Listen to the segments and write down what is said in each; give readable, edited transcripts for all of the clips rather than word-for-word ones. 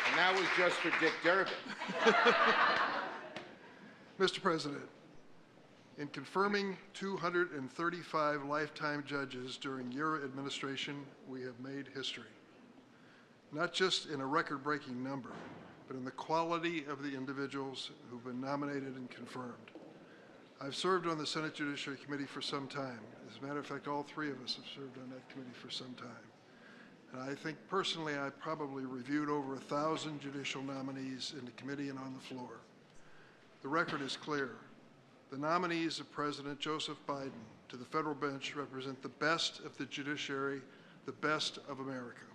And that was just for Dick Durbin. Mr. President, in confirming 235 lifetime judges during your administration, we have made history. Not just in a record-breaking number, but in the quality of the individuals who've been nominated and confirmed. I've served on the Senate Judiciary Committee for some time. As a matter of fact, all three of us have served on that committee for some time. And I think personally I probably reviewed over 1,000 judicial nominees in the committee and on the floor. The record is clear. The nominees of President Joseph Biden to the federal bench represent the best of the judiciary, the best of America.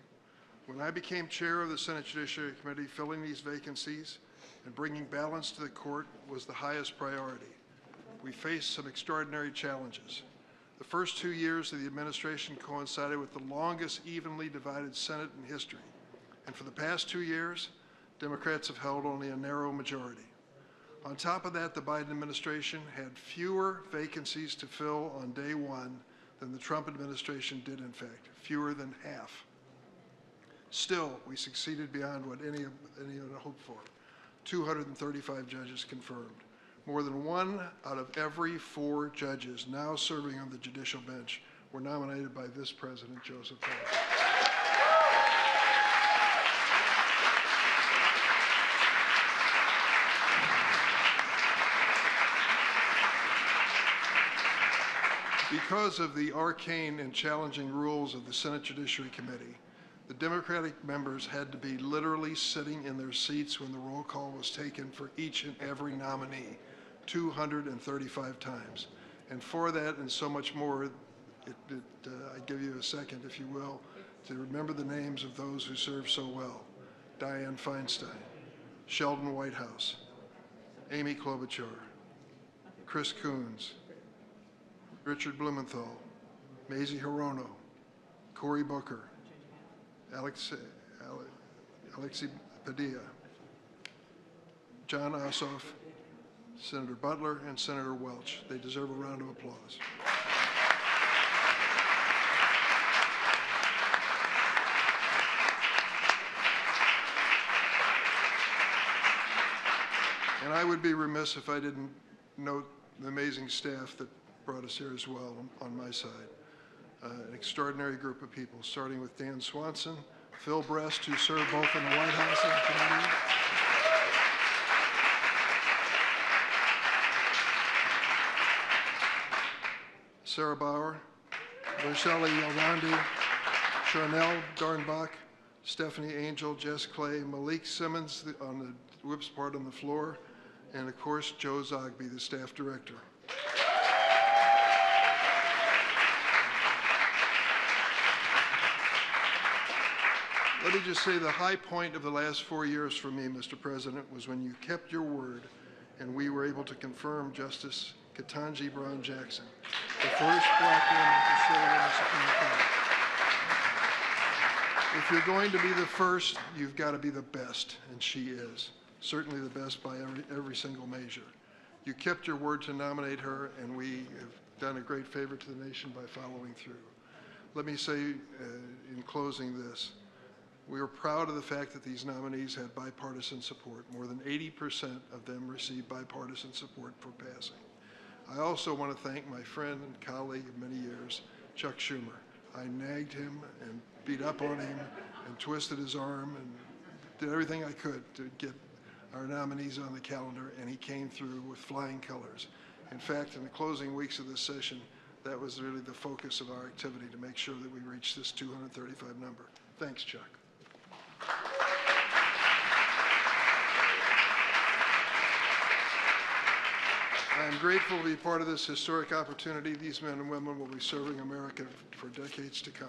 When I became chair of the Senate Judiciary Committee, filling these vacancies and bringing balance to the court was the highest priority. We faced some extraordinary challenges. The first 2 years of the administration coincided with the longest evenly divided Senate in history. And for the past 2 years, Democrats have held only a narrow majority. On top of that, the Biden administration had fewer vacancies to fill on day one than the Trump administration did, in fact, fewer than half. Still, we succeeded beyond what anyone hoped for. 235 judges confirmed. More than 1 out of every 4 judges now serving on the judicial bench were nominated by this President Joseph Biden. Because of the arcane and challenging rules of the Senate Judiciary Committee, the Democratic members had to be literally sitting in their seats when the roll call was taken for each and every nominee, 235 times. And for that and so much more, I give you a second, if you will, to remember the names of those who served so well. Dianne Feinstein, Sheldon Whitehouse, Amy Klobuchar, Chris Coons, Richard Blumenthal, Mazie Hirono, Cory Booker, Alexei Padilla, John Ossoff, Senator Butler, and Senator Welch. They deserve a round of applause. And I would be remiss if I didn't note the amazing staff that brought us here as well on my side. An extraordinary group of people, starting with Dan Swanson, Phil Brest, who served both in the White House and the committee, Sarah Bauer, Rochelle Yolandi, Charnel Darnbach, Stephanie Angel, Jess Clay, Malik Simmons on the whip's part on the floor, and of course Joe Zogby, the staff director. Let me just say the high point of the last 4 years for me, Mr. President, was when you kept your word and we were able to confirm Justice Ketanji Brown Jackson, the first black woman to serve on the Supreme Court. If you're going to be the first, you've got to be the best, and she is. Certainly the best by every single measure. You kept your word to nominate her, and we have done a great favor to the nation by following through. Let me say in closing this. We are proud of the fact that these nominees had bipartisan support. More than 80% of them received bipartisan support for passing. I also want to thank my friend and colleague of many years, Chuck Schumer. I nagged him and beat up on him and twisted his arm and did everything I could to get our nominees on the calendar, and he came through with flying colors. In fact, in the closing weeks of this session, that was really the focus of our activity, to make sure that we reach this 235 number. Thanks, Chuck. I am grateful to be part of this historic opportunity. These men and women will be serving America for decades to come.